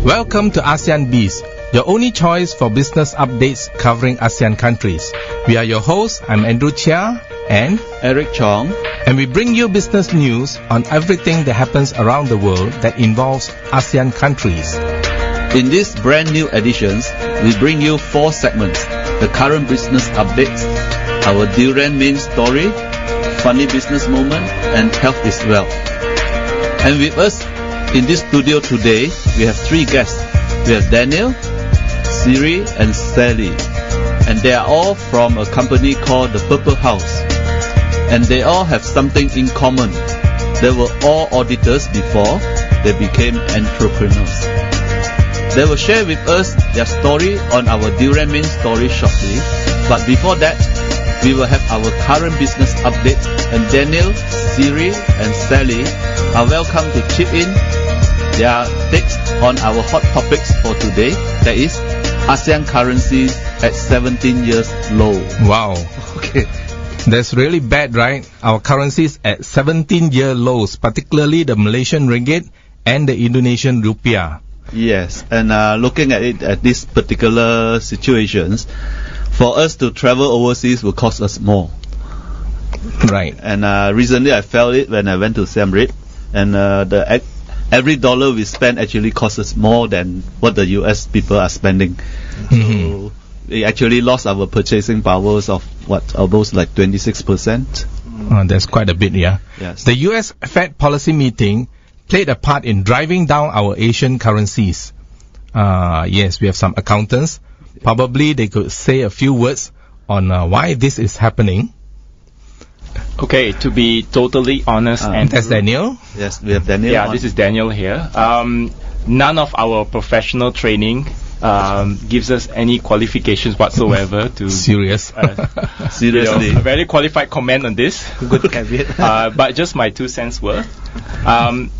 Welcome to ASEAN BIZ, your only choice for business updates covering ASEAN countries. We are your hosts. I'm Andrew Chia and Eric Chong, and we bring you business news on everything that happens around the world that involves ASEAN countries. In these brand new editions, we bring you 4 segments: the current business updates, our durian main story, funny business moment, and health is wealth. And with us in this studio today, we have 3 guests. We have Daniel, Siri, and Sally. And they are all from a company called the Purple House. And they all have something in common. They were all auditors before they became entrepreneurs. They will share with us their story on our durian main story shortly. But before that, we will have our current business update, and Daniel, Siri, and Sally are welcome to chip in their takes on our hot topics for today. That is ASEAN currencies at 17 years low. Wow. Okay. That's really bad, right? Our currencies at 17-year lows, particularly the Malaysian ringgit and the Indonesian rupiah. Yes, and looking at it at these particular situations, for us to travel overseas will cost us more. Right. And recently I felt it when I went to Siem Reap, and every dollar we spend actually costs us more than what the US people are spending. So we actually lost our purchasing powers of almost like 26%. That's quite a bit, yeah. Yes. The US Fed policy meeting played a part in driving down our Asian currencies. Yes, we have some accountants. Probably they could say a few words on why this is happening. Okay, to be totally honest, and that's Daniel. Yes, we have Daniel. Yeah, this is Daniel here. None of our professional training gives us any qualifications whatsoever to serious. Seriously, a very qualified comment on this. Good caveat. But just my 2 cents worth.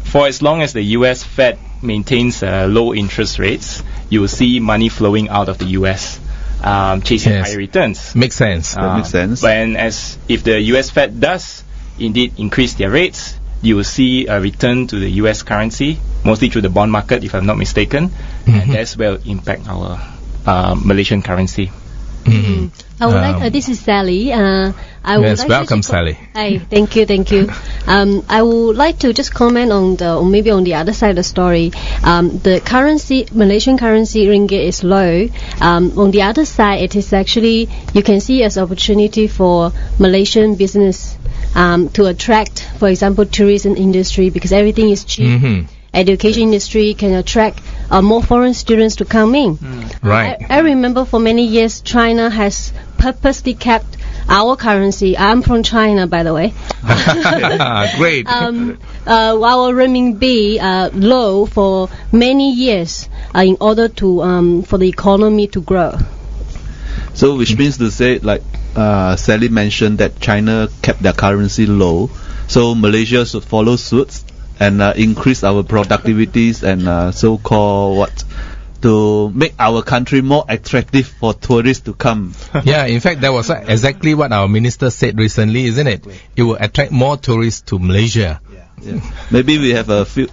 For as long as the US Fed maintains low interest rates, you will see money flowing out of the US. Chasing higher returns. Makes sense. That makes sense. And if the US Fed does indeed increase their rates, you will see a return to the US currency, mostly through the bond market, if I'm not mistaken, and that's where it will impact our Malaysian currency. I would like. This is Sally. Welcome, Sally. Hi, thank you. I would like to just comment on maybe on the other side of the story. The currency, Malaysian currency ringgit is low. On the other side, it is actually, you can see as opportunity for Malaysian business to attract, for example, tourism industry, because everything is cheap. Education industry can attract more foreign students to come in. Right. I remember for many years China has purposely kept our currency. I'm from China, by the way. Great. Our renminbi low for many years in order to for the economy to grow. So which means to say, like Sally mentioned, that China kept their currency low, so Malaysia should follow suit and increase our productivities and so-called to make our country more attractive for tourists to come. Yeah, in fact, that was exactly what our minister said recently, isn't it? It will attract more tourists to Malaysia. Yeah. Maybe we have a few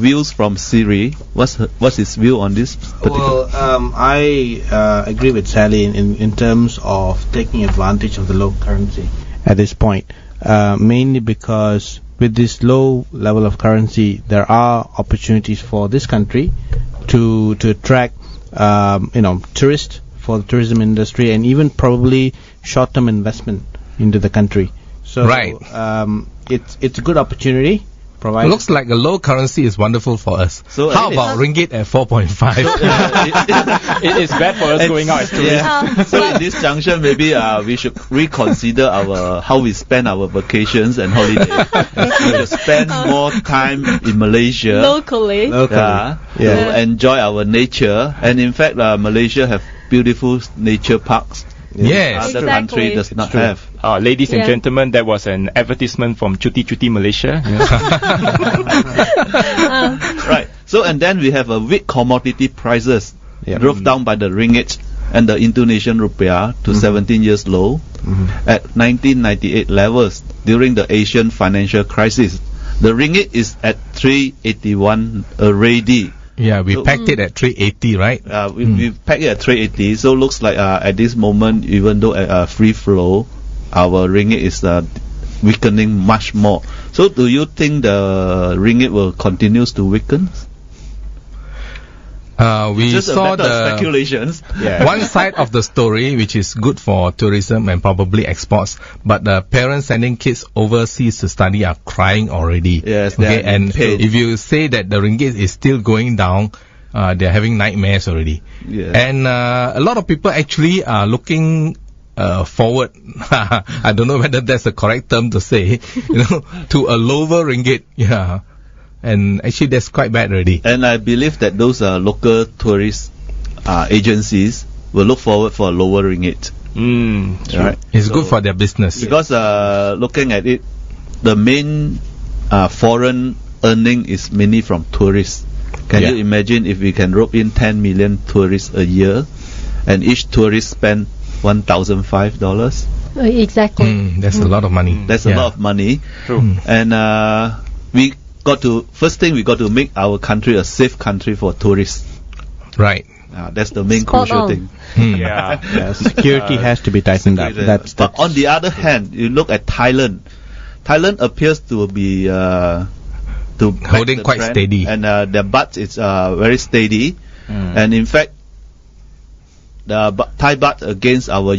views from Siri. What's his view on this particular? Well, I agree with Sally in terms of taking advantage of the low currency at this point, mainly because with this low level of currency, there are opportunities for this country to attract tourists for the tourism industry, and even probably short-term investment into the country. So right. It's a good opportunity. Looks like a low currency is wonderful for us. So how about ringgit at 4.5? It is bad for us going out as tourists. Yeah. So in this junction, maybe we should reconsider how we spend our vacations and holidays. We should spend more time in Malaysia. Locally. To enjoy our nature. And in fact, Malaysia have beautiful nature parks. Yes. Other country does not have. Ladies and gentlemen, that was an advertisement from Cuti Cuti Malaysia. Right. So, and then we have a weak commodity prices drove down by the ringgit and the Indonesian rupiah to 17 years low at 1998 levels during the Asian financial crisis. The ringgit is at 381 already. Yeah, we So- packed it at 380, right? We packed it at 380, so looks like at this moment, even though at free flow, our ringgit is weakening much more. So do you think the ringgit will continue to weaken? We Just a saw matter of the speculations. one side of the story, which is good for tourism and probably exports, but the parents sending kids overseas to study are crying already. Yes, they are in and pain. if you say that the ringgit is still going down, they're having nightmares already. Yes. And a lot of people actually are looking forward. I don't know whether that's the correct term to say, to a lower ringgit. Yeah. And actually, that's quite bad already. And I believe that those local tourist agencies will look forward for a lower ringgit. Right? It's good for their business. Because looking at it, the main foreign earning is mainly from tourists. Can you imagine if we can rope in 10 million tourists a year, and each tourist spend $1,005? Exactly. That's a lot of money. That's a lot of money. True. And we got to make our country a safe country for tourists. Right. That's the main Spot crucial on. thing. Yeah. Yeah, security has to be tightened up. But on the other hand, you look at Thailand. Thailand appears to be to back Holding the quite trend, steady. and their baht is very steady. And in fact, the Thai baht against our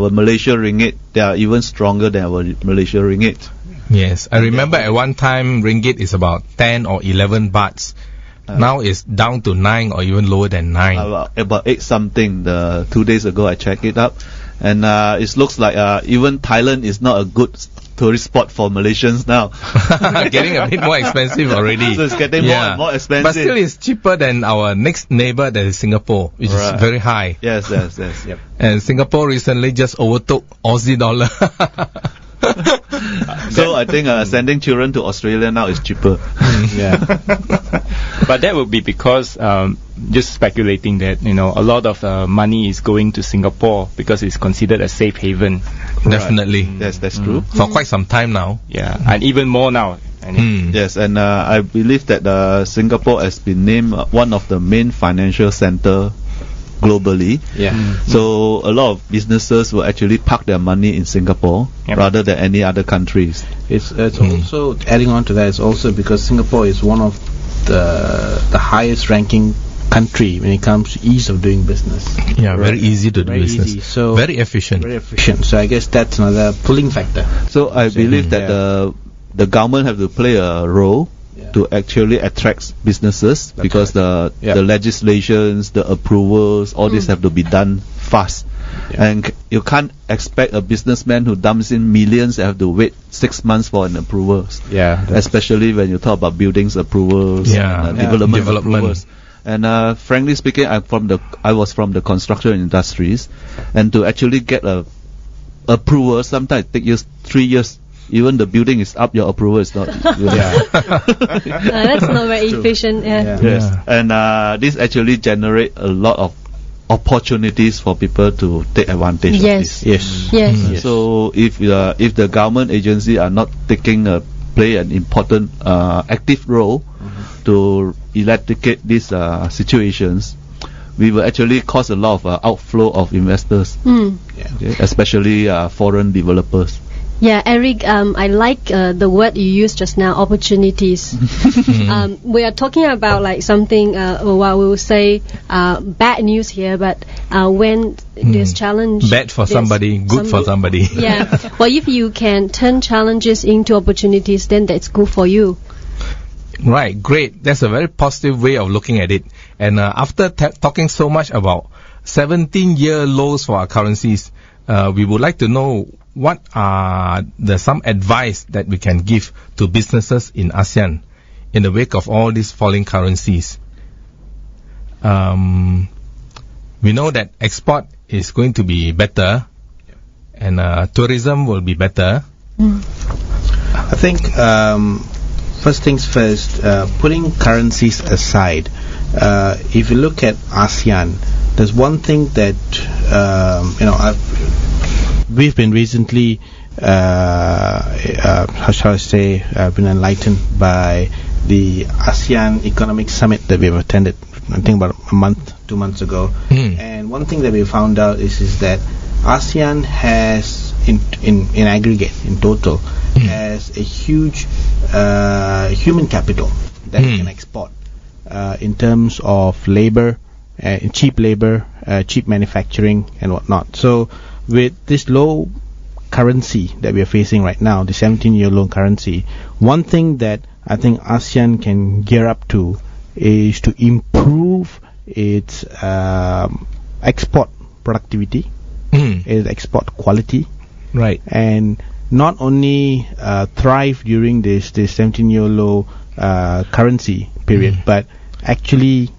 Malaysia ringgit, they are even stronger than our Malaysia ringgit. Yes, I remember at one time ringgit is about 10 or 11 bahts. Now it's down to 9 or even lower than 9. About 8 something. 2 days ago I checked it up, and it looks like even Thailand is not a good tourist spot for Malaysians now. Getting a bit more expensive already. So it's getting more and more expensive. But still it's cheaper than our next neighbor, that is Singapore, which is Right. very high. Yes. Yep. And Singapore recently just overtook Aussie dollar. So I think sending children to Australia now is cheaper. Yeah. But that would be because just speculating that a lot of money is going to Singapore because it's considered a safe haven. Definitely. Yes, that's true. For quite some time now. Yeah, and even more now. Yes, and I believe that Singapore has been named one of the main financial center globally. Yeah. So a lot of businesses will actually park their money in Singapore Yep. rather than any other countries. It's also adding on to that. It's also because Singapore is one of the highest ranking country when it comes to ease of doing business. Yeah, very easy to do Very business. easy. So very efficient. Very efficient. So I guess that's another pulling factor. So I believe that the government have to play a role to actually attract businesses, because the legislations, the approvals, all this have to be done fast. And you can't expect a businessman who dumps in millions have to wait 6 months for an approval. Yeah. Especially when you talk about buildings approvals, and development approvals. And frankly speaking, I was from the construction industries, and to actually get a approval sometimes it takes you 3 years. Even the building is up, your approval is not. That's not very efficient. Yeah. Yes, and this actually generate a lot of opportunities for people to take advantage of this. Yes. So if the government agency are not play an important active role to eradicate these situations, we will actually cause a lot of outflow of investors, especially foreign developers. Yeah, Eric, I like the word you used just now, opportunities. We are talking about like something, well, we will say bad news here, but when there's challenge... Bad for somebody, good for somebody. Yeah, well, if you can turn challenges into opportunities, then that's good for you. Right, great. That's a very positive way of looking at it. And after talking so much about 17-year lows for our currencies, we would like to know what are some advice that we can give to businesses in ASEAN in the wake of all these falling currencies. We know that export is going to be better, and tourism will be better. I think first things first, putting currencies aside, if you look at ASEAN, there's one thing that we've been recently, how shall I say, been enlightened by the ASEAN Economic Summit that we have attended, I think about a month, 2 months ago. And one thing that we found out is that ASEAN has, in aggregate, in total, has a huge human capital that it can export in terms of labor, cheap manufacturing and whatnot. So with this low currency that we are facing right now, the 17-year low currency, one thing that I think ASEAN can gear up to is to improve its export productivity, its export quality, Right. and not only thrive during this 17-year low currency period, but actually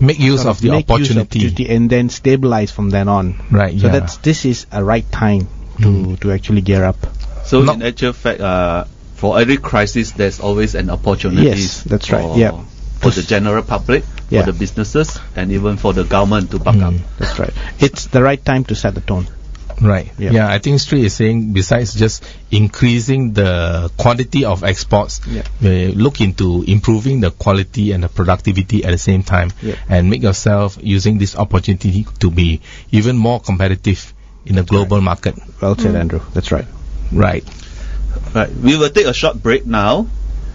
Make use of the opportunity. and then stabilize from then on. Right. So yeah. this is a right time to actually gear up. So in actual fact, for every crisis, there's always an opportunity. Yes, that's right. Yeah. For the general public, Yeah. for the businesses, and even for the government to back up. That's right. It's the right time to set the tone. Right. Yeah. Yeah, I think Sri is saying besides just increasing the quantity of exports, we look into improving the quality and the productivity at the same time, and make yourself using this opportunity to be even more competitive in the global market. Well said, Andrew. That's right. Right. Right. We will take a short break now,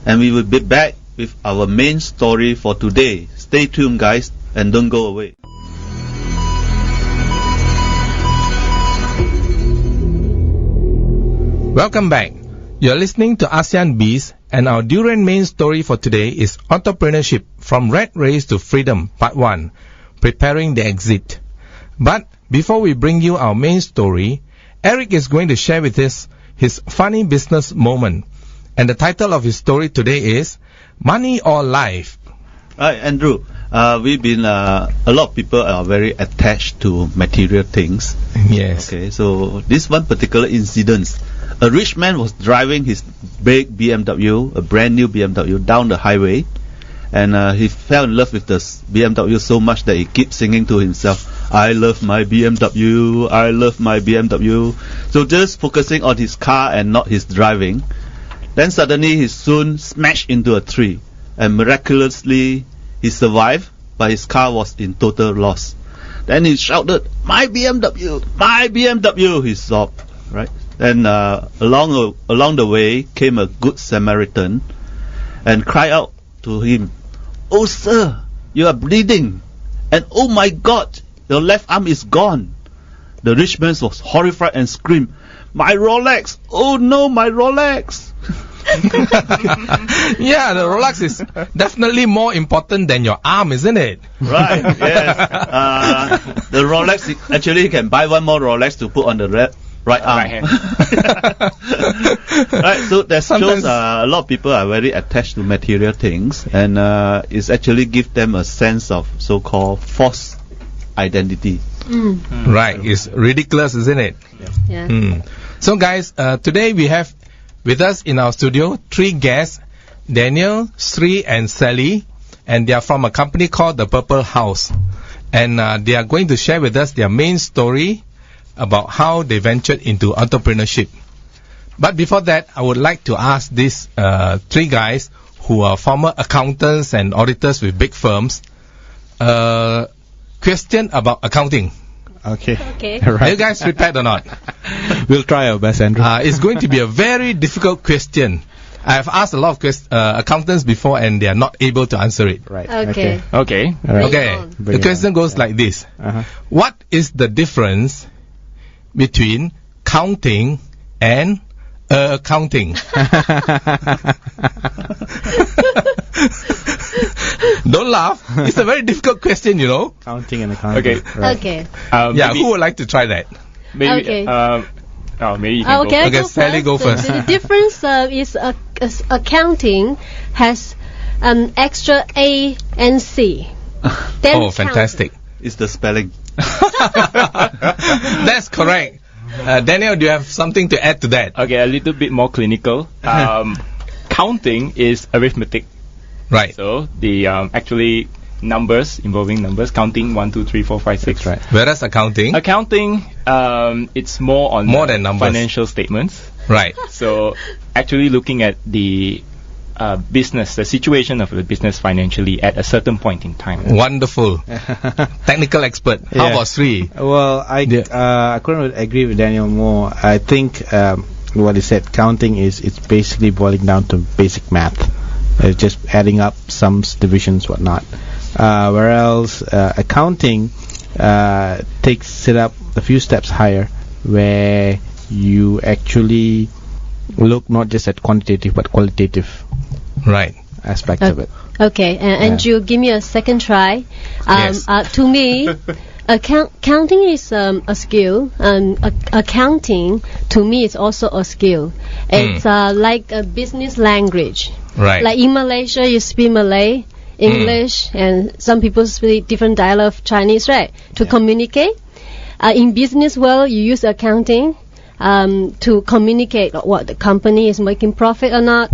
and we will be back with our main story for today. Stay tuned, guys, and don't go away. Welcome back. You're listening to ASEAN Biz, and our Durian main story for today is Entrepreneurship from Rat Race to Freedom, Part 1, Preparing the Exit. But before we bring you our main story, Eric is going to share with us his funny business moment. And the title of his story today is Money or Life. Right, Andrew. We've been a lot of people are very attached to material things. Yes. Okay, so this one particular incident, a rich man was driving his big BMW, a brand new BMW, down the highway, and he fell in love with the BMW so much that he keeps singing to himself, "I love my BMW, I love my BMW." So just focusing on his car and not his driving. Then suddenly he soon smashed into a tree, and miraculously he survived, but his car was in total loss. Then he shouted, "My BMW, my BMW!" He sobbed, right? Then along the way came a good Samaritan and cried out to him, "Oh sir, you are bleeding, and oh my God, your left arm is gone." The rich man was horrified and screamed, "My Rolex! Oh no, my Rolex!" Yeah, the Rolex is definitely more important than your arm, isn't it? Right, yes. The Rolex, actually you can buy one more Rolex to put on the right arm. Right hand. Right, so that Sometimes- shows a lot of people are very attached to material things, and it's actually give them a sense of so-called false identity. Right, it's ridiculous, isn't it? Yeah. So guys, today we have with us in our studio 3 guests, Daniel, Sri and Sally, and they are from a company called the Purple House, and they are going to share with us their main story about how they ventured into entrepreneurship. But before that, I would like to ask these 3 guys who are former accountants and auditors with big firms question about accounting. Okay. Okay. Are you Right. guys prepared or not? We'll try our best, Andrew. It's going to be a very difficult question. I've asked a lot of accountants before, and they are not able to answer it. Right. Okay. Okay. All right. Okay, on. the Bring it question on. goes like this. Uh-huh. What is the difference between counting and accounting? Don't laugh. It's a very difficult question, you know. Counting and accounting. Okay. Right. Okay. Yeah, Maybe, who would like to try that? maybe, Okay. maybe you can Okay, I Okay, go Sally, first. go first. The difference is accounting has extra A and C. Then Oh, fantastic. It's the spelling. That's correct. Daniel, do you have something to add to that? Okay, a little bit more clinical. Counting is arithmetic. Right. So the actually numbers, involving numbers, counting 1, 2, 3, 4, 5, 6. Right. Whereas accounting, Accounting, it's more on More than numbers. financial statements. right. So actually looking at the business, the situation of the business financially at a certain point in time. Wonderful. Technical expert. How Yeah. about Sri? Well, I couldn't agree with Daniel more. I think what he said, counting it's basically boiling down to basic math, just adding up sums, divisions, whatnot. Whereas accounting takes it up a few steps higher, where you actually look not just at quantitative but qualitative Right. aspects of it. Okay, and you give me a second try. Yes. To me, counting is a skill, and accounting to me is also a skill. It's like a business language. Right. Like in Malaysia, you speak Malay, English, and some people speak different dialect of Chinese, right? To communicate. In business world, you use accounting to communicate what the company is making profit or not,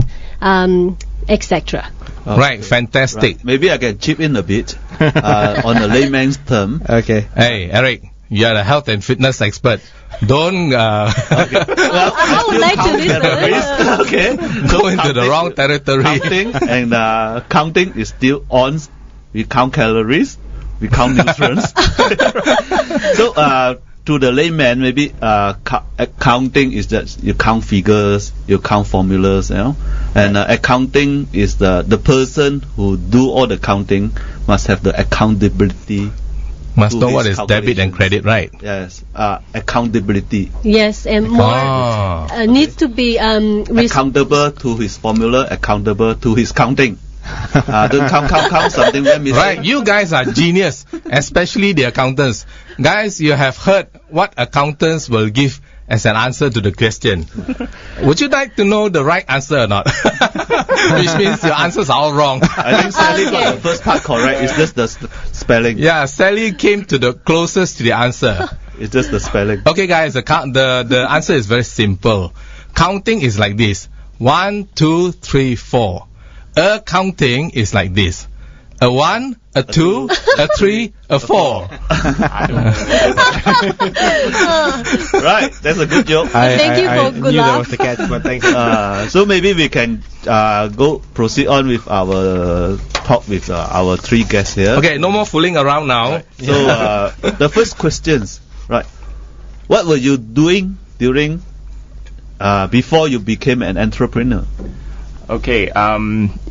etc. Right. Fantastic. Right. Maybe I can chip in a bit on a layman's term. Okay. Hey, Eric, you're a health and fitness expert. Don't I would like to listen. Okay. go into the wrong territory. Counting and counting is still on. We count calories, we count nutrients. So to the layman, maybe accounting is that you count figures, you count formulas, you know. And accounting is the person who do all the counting must have the accountability. Must to know what his is debit and calculations. credit, right? Yes, accountability. Yes, and more needs to be Accountable to his formula, accountable to his counting. Don't count something that missing. Right, you guys are genius, especially the accountants. Guys, you have heard what accountants will give as an answer to the question. Would you like to know the right answer or not? Which means your answers are all wrong. I think Sally got the first part correct. It's just the spelling. Yeah, Sally came to the closest to the answer. It's just the spelling. Okay, guys, the answer is very simple. Counting is like this: 1, 2, 3, 4. Accounting is like this: a 1, a 2, a 3, a 4. Right, that's a good joke. Thank you for I good knew that laugh. was the catch, but thank you. So maybe we can proceed on with our talk with our three guests here. Okay, no more fooling around now. So the first questions, right? What were you doing during before you became an entrepreneur? Okay,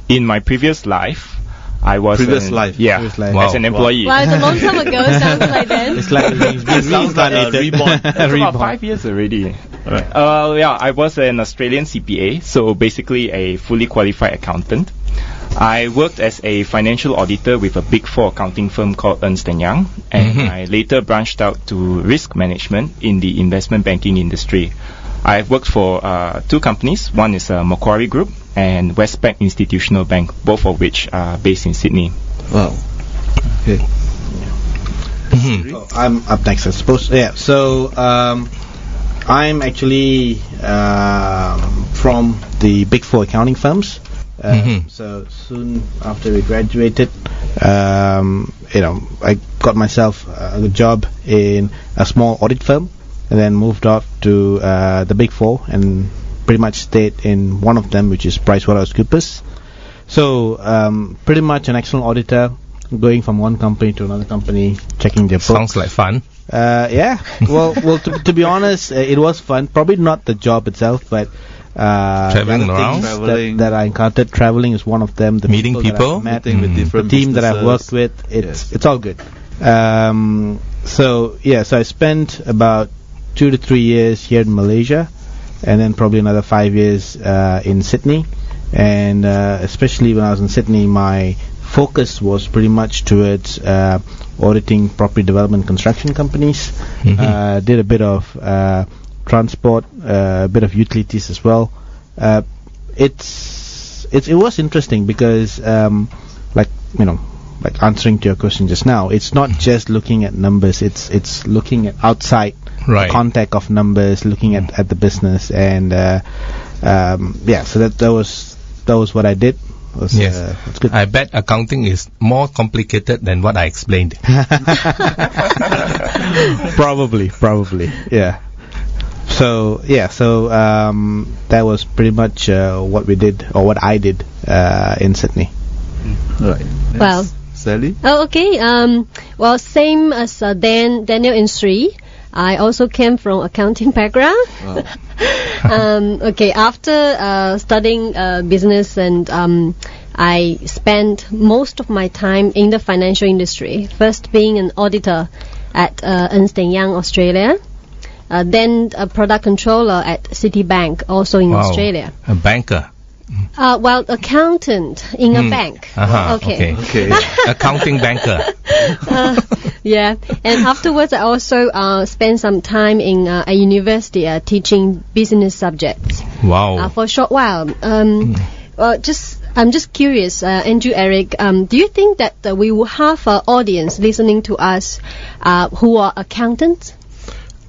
in my previous life, I was Previous life. Yeah, Previous life. Wow. as an employee. Well, it's a long time ago. Sounds like then. It's like it's been sounds like a reincarnated. reborn. It's about 5 years already. Right. Yeah, I was an Australian CPA, so basically a fully qualified accountant. I worked as a financial auditor with a Big Four accounting firm called Ernst & Young, and I later branched out to risk management in the investment banking industry. I've worked for 2 companies. One is Macquarie Group and Westpac Institutional Bank, both of which are based in Sydney. Wow. Okay. So I'm up next, I suppose. Yeah. So I'm actually from the Big Four accounting firms. So soon after we graduated, I got myself a good job in a small audit firm, and then moved off to the Big Four, and pretty much stayed in one of them, which is PricewaterhouseCoopers. So pretty much an excellent auditor, going from one company to another company, checking their books. Sounds like fun. Yeah. Well, to be honest, it was fun. Probably not the job itself, but Traveling the other around? things Traveling. that I encountered. Traveling is one of them. The Meeting that people? I've met, Meeting with different the team that I've businesses. worked with. Yes. It's all good. So I spent about 2 to 3 years here in Malaysia, and then probably another 5 years in Sydney. And especially when I was in Sydney, my focus was pretty much towards auditing property development construction companies. Did a bit of transport, a bit of utilities as well. It was interesting because like answering to your question just now, it's not just looking at numbers, it's looking at outside Right. the context of numbers, looking at the business, and so that was what I did. Yes. It's good. I bet accounting is more complicated than what I explained. Probably, yeah. So that was pretty much what we did, or what I did in Sydney. Right. Well. Sally? Oh, okay. Well, same as Daniel and Sri. I also came from accounting background. Wow. Okay, after studying business, and I spent most of my time in the financial industry. First being an auditor at Ernst & Young, Australia. Then a product controller at Citibank, also in Australia. A banker. Well, accountant in a bank. Okay. Accounting banker. Yeah, and afterwards I also spent some time in a university teaching business subjects. Wow. For a short while. Well, I'm just curious, Andrew, Eric, do you think that we will have an audience listening to us who are accountants?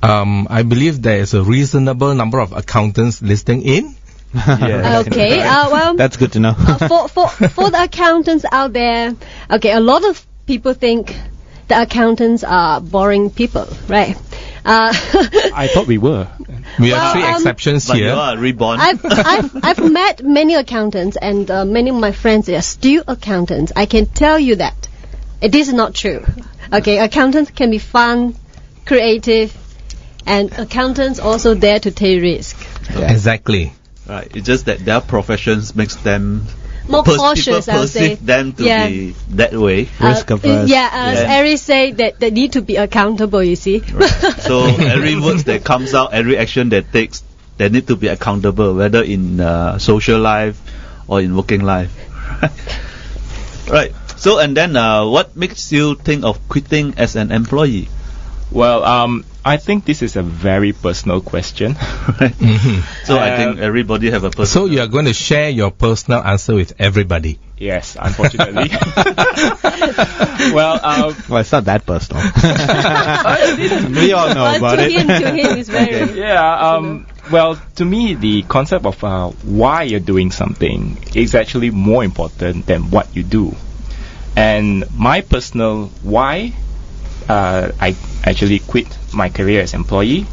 I believe there is a reasonable number of accountants listening in. Okay, well, that's good to know. For the accountants out there, okay, a lot of people think the accountants are boring people, right? I thought we were. We have three exceptions But here. you are reborn. I've met many accountants, and many of my friends are still accountants. I can tell you that it is not true. Okay, accountants can be fun, creative, and accountants also dare to take risk. Yeah. Exactly. Right. It's just that their professions makes them More cautious, people I would say. perceive them to Yeah. be that way. Risk averse. Yeah, as Eric said, that they need to be accountable, you see. So every words that comes out, every action that takes, they need to be accountable, whether in social life or in working life. Right. So and then what makes you think of quitting as an employee? Well, I think this is a very personal question. Right. So I think everybody have a personal. So you are going to share your personal answer with everybody. Yes, unfortunately. Well, Well, it's not that personal. We all know about to it. him is very... yeah, well, to me, the concept of why you're doing something is actually more important than what you do. And my personal why I actually quit my career as employee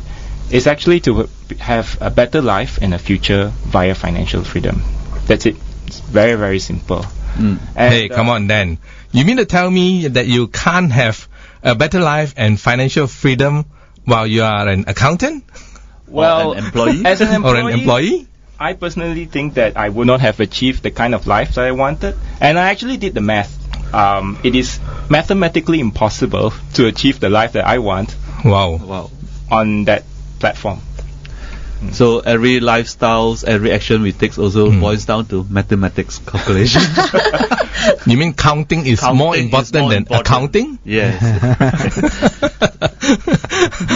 is actually to have a better life and a future via financial freedom. That's it. It's very, very simple. And, Hey, come on, Dan. You mean to tell me that you can't have a better life and financial freedom while you are an accountant? Well, Or an employee? as an employee, Or an employee? I personally think that I would not have achieved the kind of life that I wanted. And I actually did the math. It is mathematically impossible to achieve the life that I want Wow. Wow. on that platform. So every lifestyles, every action we take also boils down to mathematics calculation. You mean counting is Counting more is important more than important. accounting? Yes.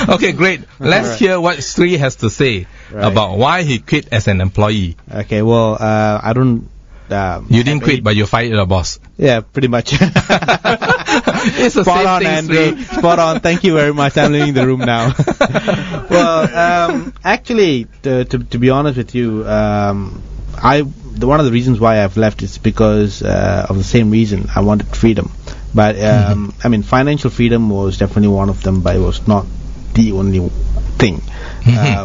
Okay, great. Let's hear what Sri has to say about why he quit as an employee. Okay, well, I don't. You didn't quit, but you fired your boss. Yeah, pretty much. It's the Spot same on, thing, Andrew. Sri. Spot on. Thank you very much. I'm leaving the room now. Well, actually, to be honest with you, one of the reasons why I've left is because of the same reason. I wanted freedom, but I mean, financial freedom was definitely one of them, but it was not the only thing.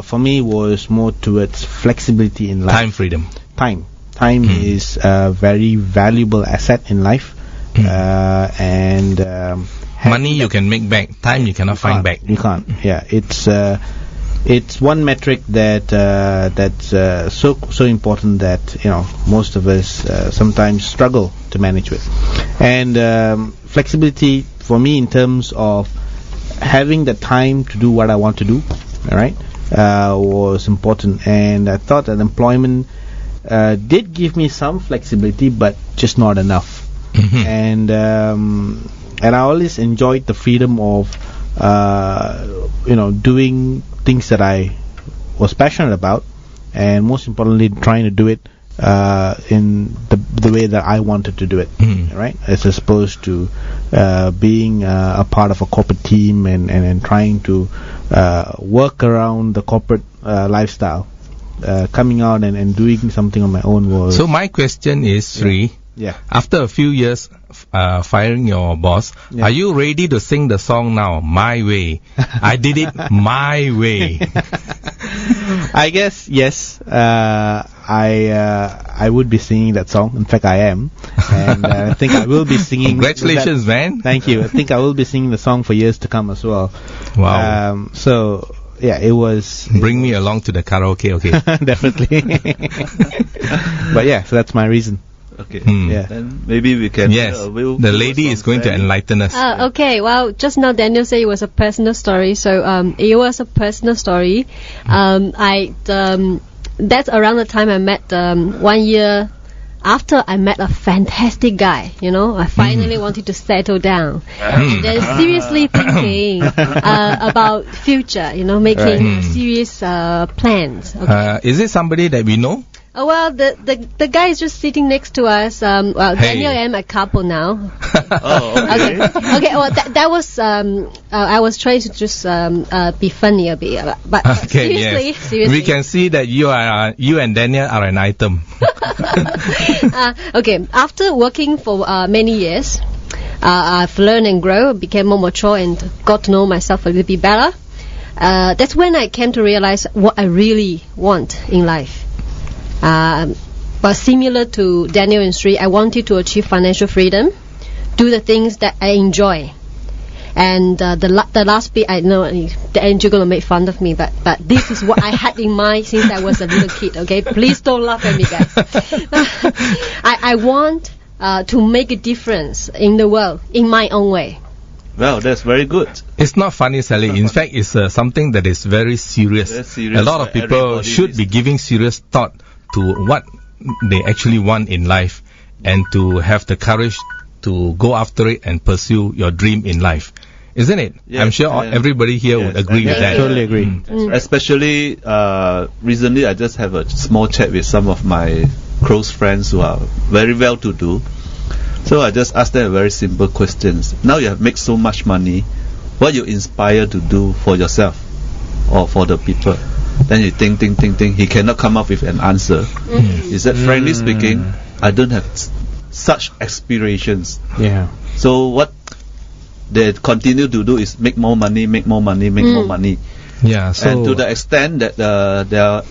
For me, it was more towards flexibility in life. Time freedom. Time is a very valuable asset in life, and Money you can make back. Time you cannot find back. You can't. Yeah, it's one metric that's so important that most of us sometimes struggle to manage with. And flexibility for me in terms of having the time to do what I want to do, all right, was important. And I thought that employment did give me some flexibility, but just not enough. And I always enjoyed the freedom of doing things that I was passionate about, and most importantly trying to do it in the way that I wanted to do it, right, as opposed to being a part of a corporate team and trying to work around the corporate lifestyle. Coming out and doing something on my own was... So my question is, Sri, Yeah. After a few years firing your boss, Yeah. are you ready to sing the song now? My way. I did it my way. I guess yes. I would be singing that song. In fact, I am, and I think I will be singing. Congratulations, man. Thank you. I think I will be singing the song for years to come as well. Wow. So yeah, it was. Bring me along to the karaoke, okay? Definitely. But yeah, so that's my reason. Okay. Yeah. Then maybe we can. Yes, the lady is going to enlighten us. Okay, well, just now Daniel said it was a personal story, so it was a personal story. That's around the time I met 1 year after I met a fantastic guy. I finally wanted to settle down. And then seriously thinking about future. Making serious plans. Okay. Is it somebody that we know? Well, the guy is just sitting next to us. Well, Hey. Daniel and I am a couple now. Oh, okay. Okay. Well, that was I was trying to just be funny a bit, but Okay, seriously. We can see that you and Daniel are an item. Okay. After working for many years, I've learned and grown, became more mature, and got to know myself a little bit better. That's when I came to realize what I really want in life. But similar to Daniel and Sri, I wanted to achieve financial freedom, do the things that I enjoy. And the last bit, I know the angel gonna make fun of me, but this is what I had in mind since I was a little kid. Okay, please don't laugh at me, guys. I want to make a difference in the world in my own way. Well, that's very good. It's not funny, Sally. In fact, it's something that is very serious. Very serious. A lot of people Everybody should is- be giving serious thought to what they actually want in life, and to have the courage to go after it and pursue your dream in life. Isn't it? Yes, I'm sure everybody here yes, would agree with I that. Totally agree. Especially recently, I just have a small chat with some of my close friends who are very well-to-do. So I just asked them a very simple questions. Now you have made so much money, what you inspire to do for yourself or for the people? Then you think. He cannot come up with an answer. He said, frankly speaking, I don't have such aspirations. Yeah. So what they continue to do is make more money. Yeah. So And to the extent that their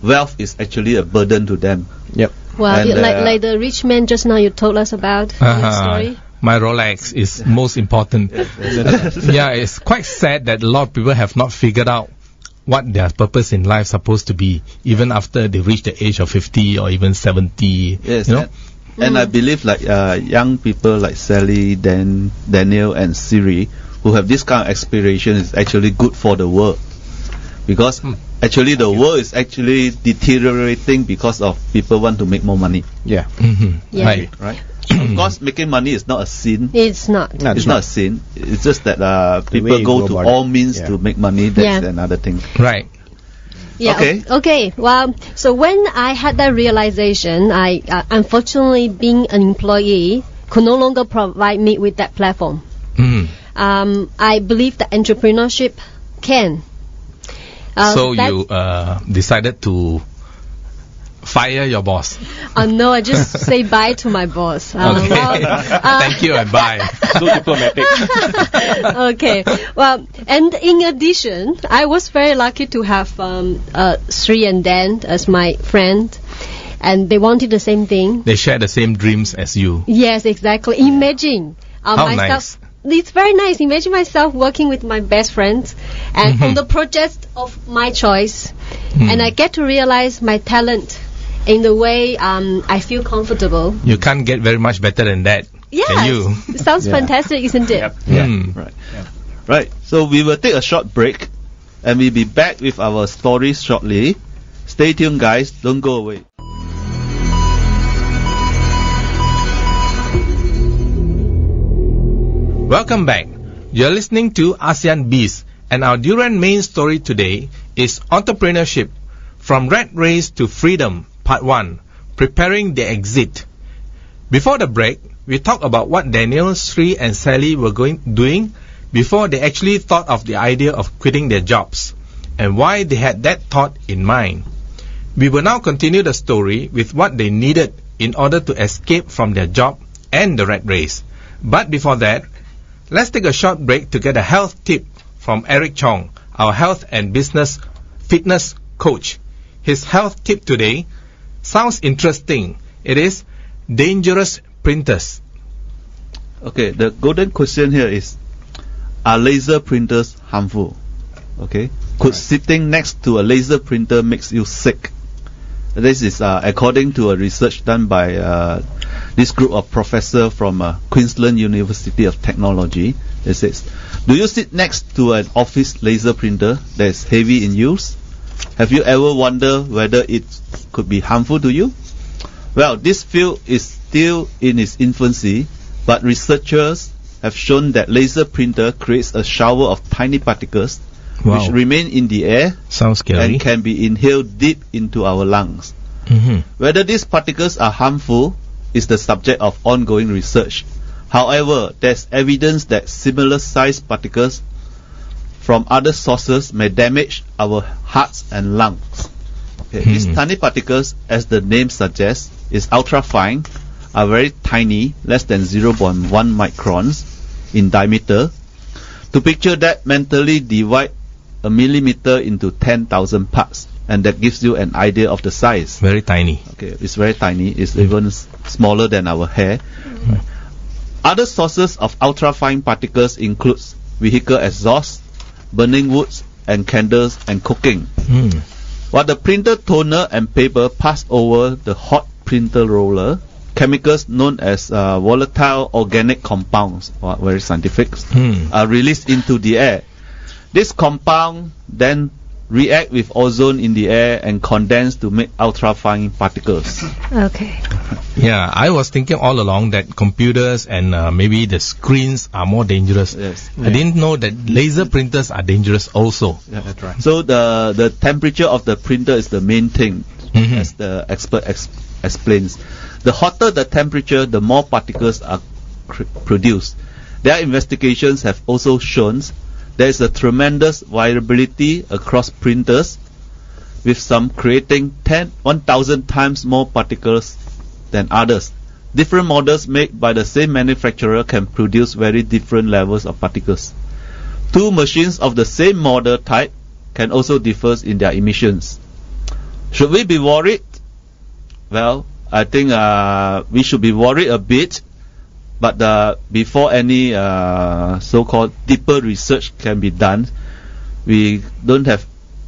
wealth is actually a burden to them. Yep. Well, And, like the rich man just now you told us about the story. my Rolex is most important. Yeah, it's quite sad that a lot of people have not figured out what their purpose in life supposed to be, even after they reach the age of 50 or even 70. Yes, You know? and I believe like young people like Sally, Daniel and Siri who have this kind of aspiration is actually good for the world, because actually the world is actually deteriorating because of people want to make more money, Yeah. Yeah. Right. right? Of course, making money is not a sin. It's not. No, It's not a sin. It's just that way people you go go to about all it. means Yeah. to make money. That's Yeah. another thing. Right. Yeah. Okay. Okay. Well, so when I had that realization, I unfortunately being an employee could no longer provide me with that platform. I believe that entrepreneurship can. So that's- you decided to fire your boss. No, I just say bye to my boss. Okay. Well, Thank you and bye. So diplomatic. Okay. Well, and in addition, I was very lucky to have Sri and Dan as my friend, and they wanted the same thing. They share the same dreams as you. Yes, exactly. Imagine How myself. It's very nice. Imagine myself working with my best friends and on the project of my choice, and I get to realize my talent in the way I feel comfortable. You can't get very much better than that. Yes, Can you? it sounds fantastic, isn't it? Yep. Right. Right. So we will take a short break, and we'll be back with our stories shortly. Stay tuned, guys. Don't go away. Welcome back. You're listening to ASEAN BIZ, and our Durian main story today is Entrepreneurship, from Rat Race to Freedom, Part 1, Preparing the Exit. Before the break, we talked about what Daniel, Sri and Sally were doing before they actually thought of the idea of quitting their jobs, and why they had that thought in mind. We will now continue the story with what they needed in order to escape from their job and the rat race. But before that, let's take a short break to get a health tip from Eric Chong, our health and business fitness coach. His health tip today sounds interesting. It is dangerous printers. Okay, the golden question here is, are laser printers harmful? Okay, could sitting next to a laser printer makes you sick? This is according to a research done by this group of professors from Queensland University of Technology. It says, do you sit next to an office laser printer that is heavy in use? Have you ever wondered whether it could be harmful to you? Well, this field is still in its infancy, but researchers have shown that laser printer creates a shower of tiny particles which remain in the air. Sounds scary. And can be inhaled deep into our lungs. Whether these particles are harmful is the subject of ongoing research. However, there's evidence that similar sized particles from other sources may damage our hearts and lungs. Okay, these tiny particles, as the name suggests, is ultra fine, are very tiny, less than 0.1 microns in diameter. To picture that, mentally divide a millimeter into 10,000 parts, and that gives you an idea of the size. Very tiny. Okay, it's very tiny. It's even smaller than our hair. Right. Other sources of ultra-fine particles includes vehicle exhaust, burning woods and candles, and cooking. While the printer toner and paper pass over the hot printer roller, chemicals known as volatile organic compounds, or very scientific, are released into the air. This compound then react with ozone in the air and condense to make ultra-fine particles. Okay. Yeah, I was thinking all along that computers and maybe the screens are more dangerous. Yes. I didn't know that laser printers are dangerous also. Yeah, that's right. So the temperature of the printer is the main thing, as the expert explains. The hotter the temperature, the more particles are produced. Their investigations have also shown there is a tremendous variability across printers, with some creating 1,000 times more particles than others. Different models made by the same manufacturer can produce very different levels of particles. Two machines of the same model type can also differ in their emissions. Should we be worried? Well, I think we should be worried a bit, but before any so-called deeper research can be done, we don't have,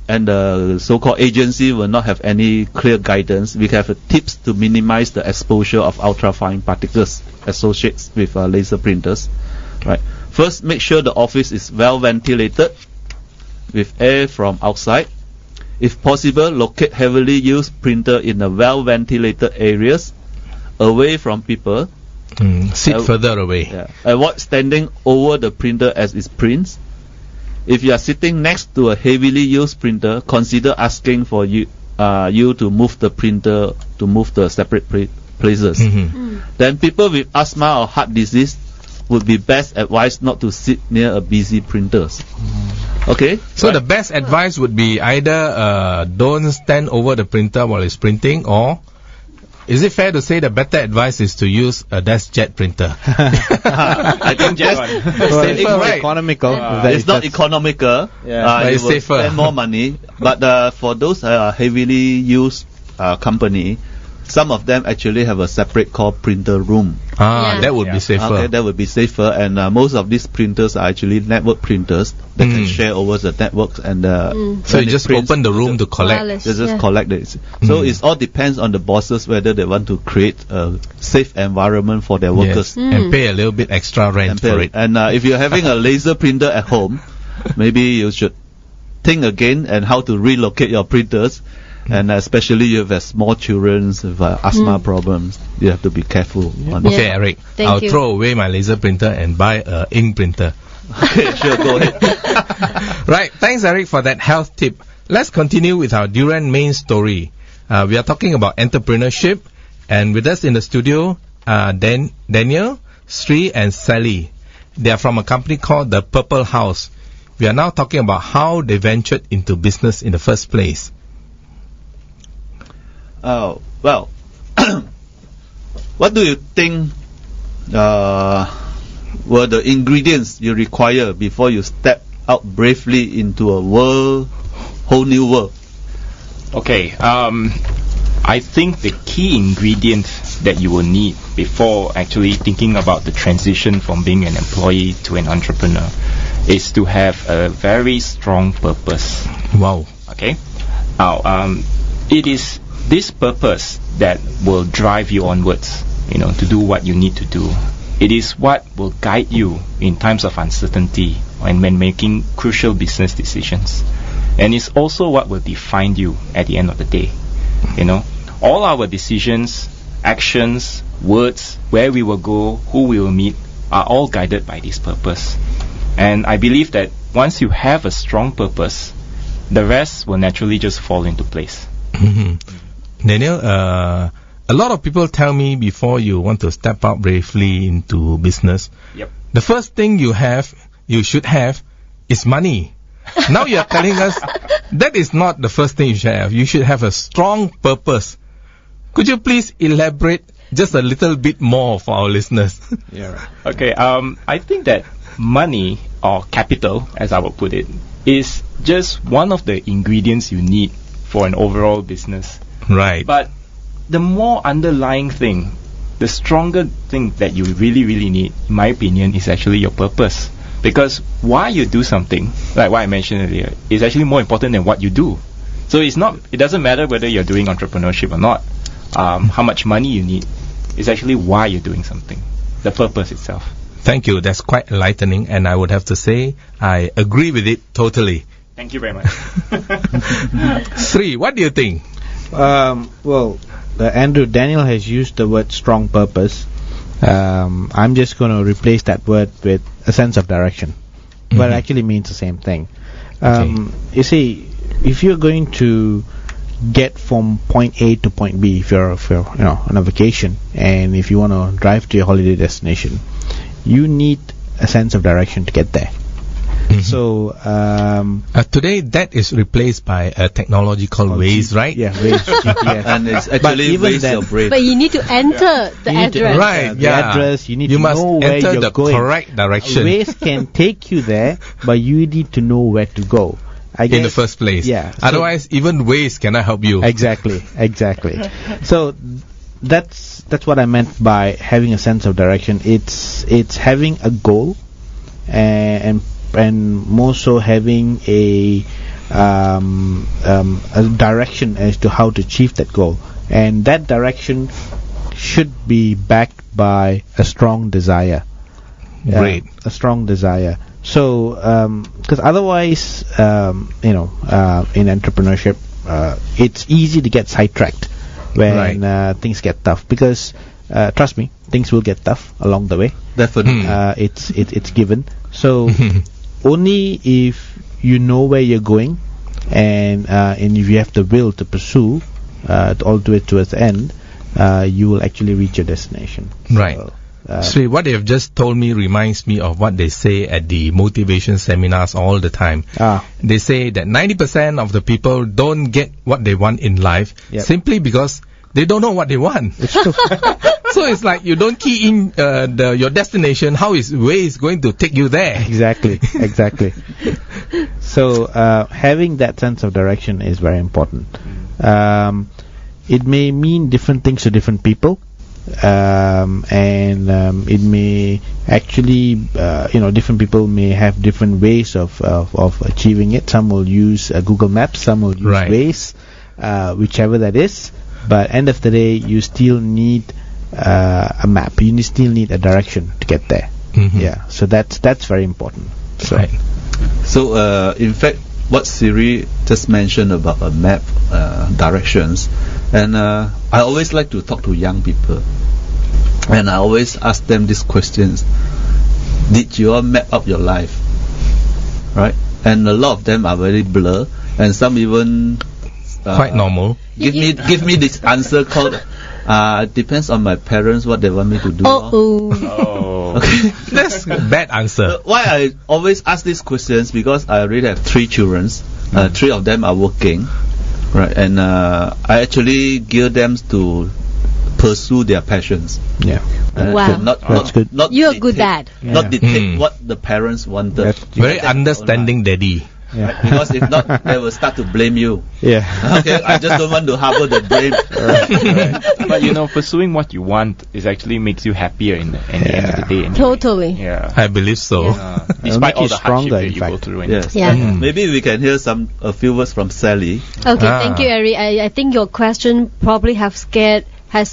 and the so-called agency will not have any clear guidance. We have tips to minimize the exposure of ultrafine particles associated with laser printers. Right. First, make sure the office is well ventilated with air from outside. If possible, locate heavily used printer in a well ventilated areas, away from people. Sit further away. Yeah. Avoid standing over the printer as it prints. If you are sitting next to a heavily used printer, consider asking for you to move the printer to move the separate places. Then people with asthma or heart disease would be best advised not to sit near a busy printers. Okay. So the best advice would be either don't stand over the printer while it's printing, or is it fair to say the better advice is to use a desk jet printer? I think Well, it's more economical. it's not economical. But it's you will safer. spend more money. But for those heavily used company, some of them actually have a separate called printer room. That would be safer. Okay, that would be safer. And most of these printers are actually network printers that can share over the networks. And So you just open the room to collect. Wireless. they just collect it. So it all depends on the bosses whether they want to create a safe environment for their workers. Yes. And pay a little bit extra rent for it. And if you're having a laser printer at home, maybe you should think again and how to relocate your printers. And especially if you have small children with asthma problems, you have to be careful. On Okay, Eric, Thank I'll you. throw away my laser printer and buy a ink printer. Okay, sure, go ahead. Right, thanks Eric for that health tip. Let's continue with our Durian main story. We are talking about entrepreneurship, and with us in the studio, Daniel, Sri and Sally. They are from a company called the Purple House. We are now talking about how they ventured into business in the first place. Well, what do you think were the ingredients you require before you step out bravely into a whole new world? Okay, I think the key ingredient that you will need before actually thinking about the transition from being an employee to an entrepreneur is to have a very strong purpose. Wow. Okay? Now, it is this purpose that will drive you onwards, to do what you need to do. It is what will guide you in times of uncertainty and when making crucial business decisions. And it's also what will define you at the end of the day. All our decisions, actions, words, where we will go, who we will meet, are all guided by this purpose. And I believe that once you have a strong purpose, the rest will naturally just fall into place. Daniel, a lot of people tell me before you want to step out bravely into business, the first thing you should have is money. Now you are telling us that is not the first thing you should have. You should have a strong purpose. Could you please elaborate just a little bit more for our listeners? Yeah, right. Okay, I think that money, or capital, as I would put it, is just one of the ingredients you need for an overall business. Right. But the more underlying thing, the stronger thing that you really, really need, in my opinion, is actually your purpose. Because why you do something, like what I mentioned earlier, is actually more important than what you do. So it doesn't matter whether you're doing entrepreneurship or not, how much money you need. It's actually why you're doing something, the purpose itself. Thank you. That's quite enlightening, and I would have to say I agree with it totally. Thank you very much. Sri, what do you think? Well, Daniel has used the word strong purpose. I'm just going to replace that word with a sense of direction. But it actually means the same thing. You see, if you're going to get from point A to point B, if you're on a vacation, and if you want to drive to your holiday destination, you need a sense of direction to get there. So today that is replaced by a technology called Waze, right? Yeah, Waze, GPS. And it's actually Waze your brain. But you need to enter the address. Right, the address, you need to must know where enter you're the going. correct direction. Waze can take you there, but you need to know where to go. I guess, in the first place. Yeah. Otherwise, even Waze cannot help you. Exactly. So that's what I meant by having a sense of direction. It's having a goal, and more so having a direction as to how to achieve that goal, and that direction should be backed by a strong desire. Great. A strong desire. So, because otherwise, in entrepreneurship, it's easy to get sidetracked when things get tough. Because, trust me, things will get tough along the way. Definitely. It's given. So, only if you know where you're going, and if you have the will to pursue all the way towards the end, you will actually reach your destination. Right. So, Sri, what you have just told me reminds me of what they say at the motivation seminars all the time. They say that 90% of the people don't get what they want in life simply because they don't know what they want. It's true. So it's like you don't key in your destination. How is Waze going to take you there? Exactly. So having that sense of direction is very important. It may mean different things to different people. And it may actually, different people may have different ways of achieving it. Some will use Google Maps, some will use Waze, whichever that is. But end of the day, you still need a map. You still need a direction to get there. Yeah, so that's very important. So, So in fact, what Siri just mentioned about a map, directions, and I always like to talk to young people, and I always ask them these questions: did you all map up your life? Right? And a lot of them are very blur, and some even quite normal. Give me this answer called depends on my parents what they want me to do. Okay. That's a bad answer. Why I always ask these questions, because I already have 3 children. 3 of them are working, right? And I actually gear them to pursue their passions. Yeah. Wow. That's good. Not You're a good dictate- dad. Not dictate what the parents wanted. That's- Very Let them understanding daddy. Yeah. Because if not, they will start to blame you. Yeah. Okay, I just don't want to harbor the blame. But you know, pursuing what you want is actually makes you happier in the end of the day. Anyway. Totally. Yeah. I believe so. Despite make all you the stronger, hardship in that you go fact. through. Yes. Yeah. Maybe we can hear a few words from Sally. Okay, Ah. thank you, Ari. I think your question probably has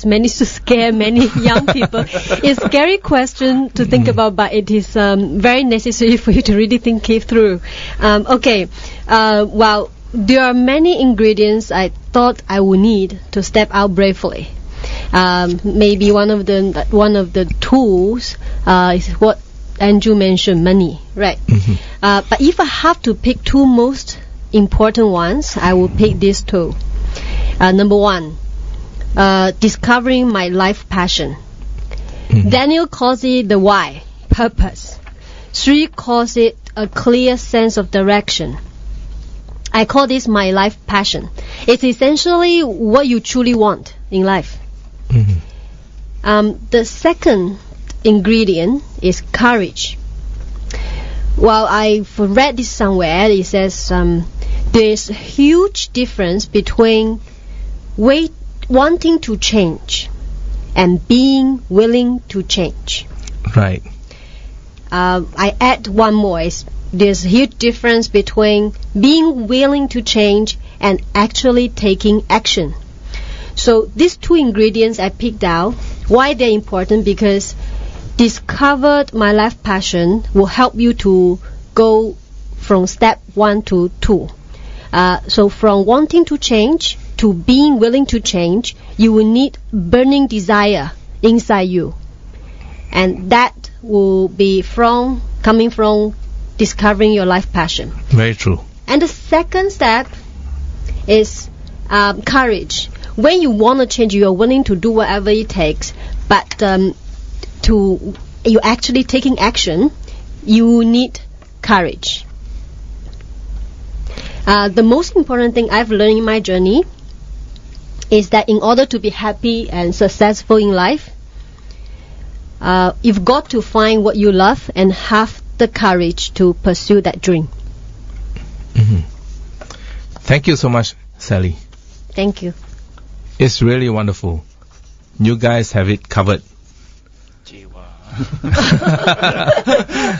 managed to scare many young people. It's a scary question to think about, but it is very necessary for you to really think it through. Well, there are many ingredients I thought I would need to step out bravely. Maybe one of the tools is what Andrew mentioned, money, right? But if I have to pick two most important ones, I will pick these two. Number one, discovering my life passion. Daniel calls it the why, purpose. Sri calls it a clear sense of direction. I call this my life passion. It's essentially what you truly want in life. The second ingredient is courage. Well, I've read this somewhere. It says there's a huge difference between wanting to change and being willing to change. Right. I add one more. There's a huge difference between being willing to change and actually taking action. So these two ingredients I picked out. Why they're important? Because discovered my life passion will help you to go from step 1 to 2. So from wanting to change to being willing to change, you will need burning desire inside you. And that will be coming from discovering your life passion. Very true. And the second step is courage. When you want to change, you are willing to do whatever it takes, but you actually taking action, you need courage. The most important thing I've learned in my journey is that in order to be happy and successful in life, you've got to find what you love and have the courage to pursue that dream. Thank you so much, Sally. Thank you. It's really wonderful. You guys have it covered.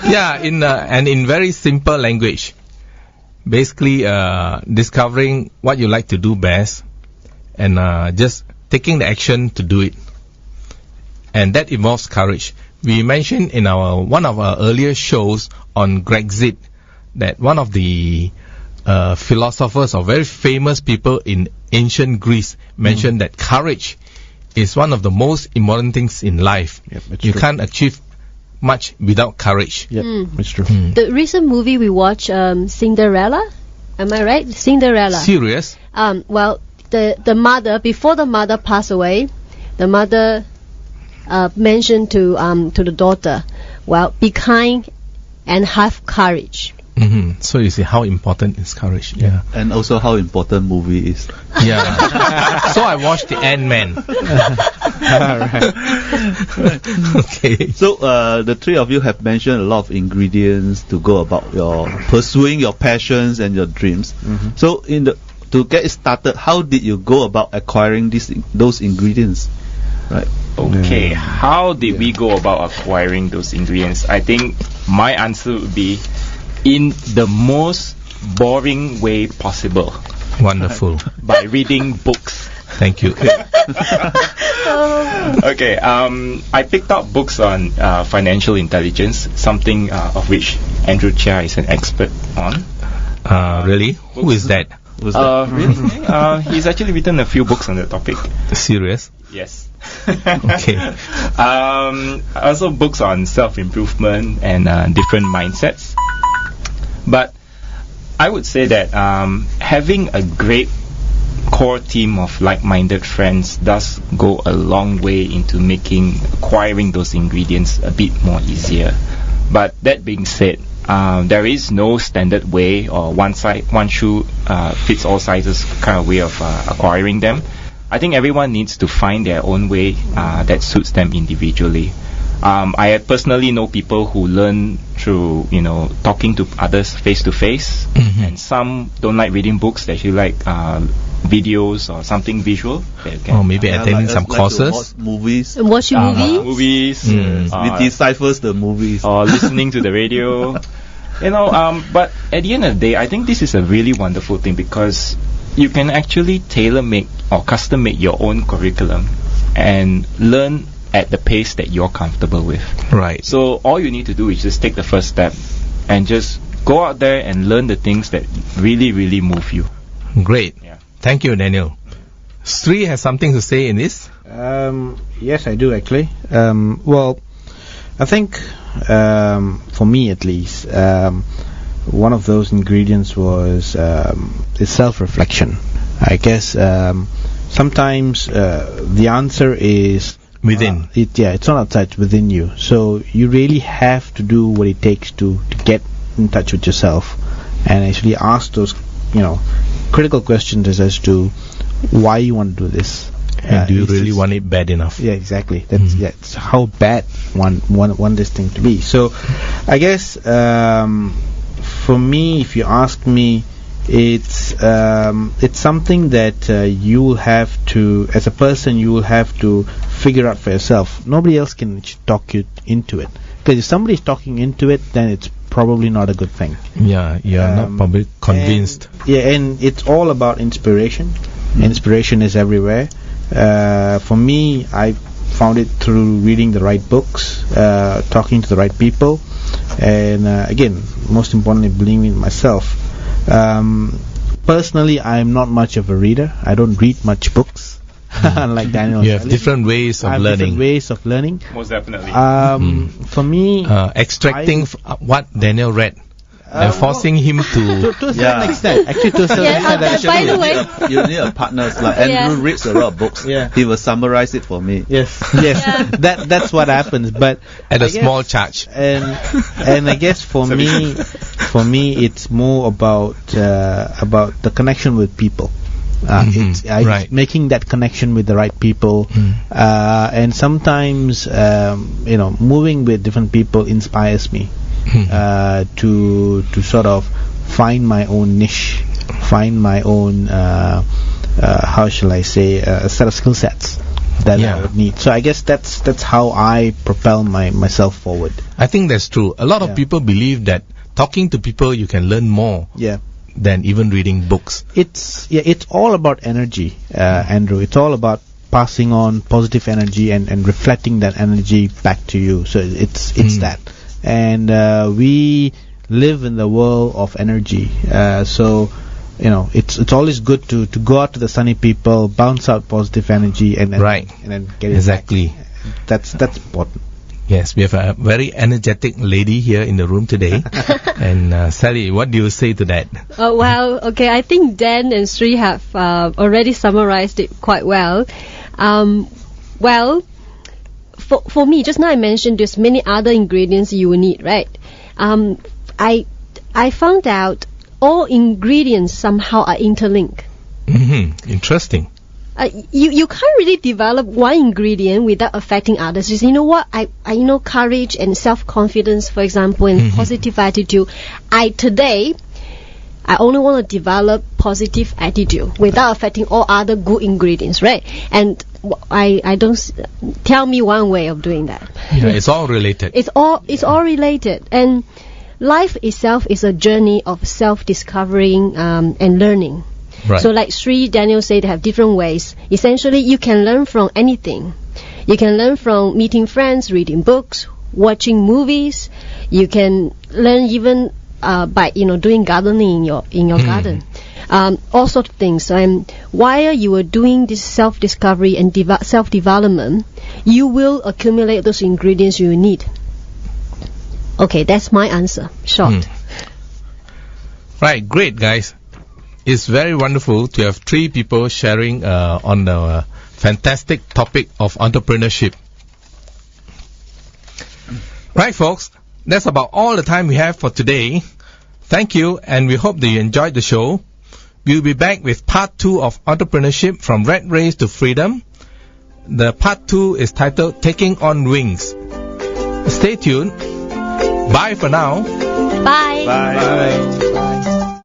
Yeah, in very simple language. Basically, discovering what you like to do best and just taking the action to do it. And that involves courage. We mentioned in one of our earlier shows on Grexit that one of the philosophers or very famous people in ancient Greece mentioned that courage is one of the most important things in life. Yep, you true. can't achieve much without courage. Yep, it's true. The recent movie we watched, Cinderella, am I right? Cinderella. Serious? Well, the mother, before the mother passed away, the mother mentioned to the daughter, well, be kind and have courage. So you see how important is courage. Yeah. And also how important movie is. Yeah. So I watched the Ant-Man. Okay. So the three of you have mentioned a lot of ingredients to go about your pursuing your passions and your dreams. So to get it started, how did you go about acquiring those ingredients? Right. Okay, how did we go about acquiring those ingredients? I think my answer would be in the most boring way possible. Wonderful. By reading books. Thank you. Okay, I picked up books on financial intelligence, something of which Andrew Chia is an expert on. Really? Who is that? Really? He's actually written a few books on the topic. Serious? Yes. Okay. Also books on self-improvement and different mindsets. But I would say that having a great core team of like-minded friends does go a long way into acquiring those ingredients a bit more easier. But that being said, there is no standard way or one shoe fits all sizes kind of way of acquiring them. I think everyone needs to find their own way that suits them individually. I personally know people who learn through, talking to others face to face, and some don't like reading books. They actually like videos or something visual. Or maybe attending some courses. Watch movies. Watching movies? Movies. We deciphers the movies. Or listening to the radio. But at the end of the day, I think this is a really wonderful thing, because you can actually tailor-make or custom-make your own curriculum and learn at the pace that you're comfortable with. Right. So all you need to do is just take the first step and just go out there and learn the things that really, really move you. Great. Yeah. Thank you, Daniel. Sri has something to say in this? Yes, I do actually. Well, I think for me at least, one of those ingredients was is self-reflection. I guess sometimes the answer is within. It's not outside, it's within you. So you really have to do what it takes to get in touch with yourself and actually ask those, critical questions as to why you want to do this. And do you really want it bad enough? Yeah, exactly. That's how bad one this thing to be. So, I guess for me, if you ask me, it's something that you will have to, as a person, you will have to figure out for yourself. Nobody else can talk you into it. Because if somebody's talking into it, then it's probably not a good thing. Yeah, you're not probably convinced. And it's all about inspiration. Inspiration is everywhere. For me, I found it through reading the right books, talking to the right people, and again, most importantly, believing in myself. Personally, I'm not much of a reader. I don't read much books, unlike Daniel. You have different ways of learning. Different ways of learning. Most definitely. For me, extracting what Daniel read. And forcing him to a certain extent. Actually, to a certain extent. By the way, You need a partner. Like Andrew reads a lot of books. Yeah. He will summarize it for me. Yes. That's what happens. But at I a small charge. And I guess for me, it's more about the connection with people. It's making that connection with the right people, and sometimes moving with different people inspires me. To sort of find my own niche, find my own how shall I say, a set of skill sets that I would need. So I guess that's how I propel myself forward. I think that's true. A lot of people believe that talking to people you can learn more than even reading books. It's all about energy, Andrew. It's all about passing on positive energy and reflecting that energy back to you. So it's that. And we live in the world of energy, so it's always good to go out to the sunny people, bounce out positive energy, and then get it exactly back. That's important. Yes, we have a very energetic lady here in the room today. And Sally, what do you say to that? Well, okay, I think Dan and Sri have already summarized it quite well. For me, just now I mentioned there's many other ingredients you will need, right? I found out all ingredients somehow are interlinked. Interesting. You can't really develop one ingredient without affecting others. You know what? I courage and self-confidence, for example, and positive attitude. Today, I only want to develop positive attitude without affecting all other good ingredients, right? And I don't tell me one way of doing that. Yeah, it's all related. It's all related, and life itself is a journey of self-discovering and learning. Right. So, like Sri, Daniel said, they have different ways. Essentially, you can learn from anything. You can learn from meeting friends, reading books, watching movies. You can learn even by doing gardening in your garden. All sorts of things. While you are doing this self-discovery and self-development, you will accumulate those ingredients you need. Okay, that's my answer. Short. Right, great, guys. It's very wonderful to have three people sharing on the fantastic topic of entrepreneurship. Right, folks, that's about all the time we have for today. Thank you, and we hope that you enjoyed the show. We'll be back with part 2 of Entrepreneurship from Rat Race to Freedom. The part 2 is titled Taking on Wings. Stay tuned. Bye for now. Bye. Bye. Bye.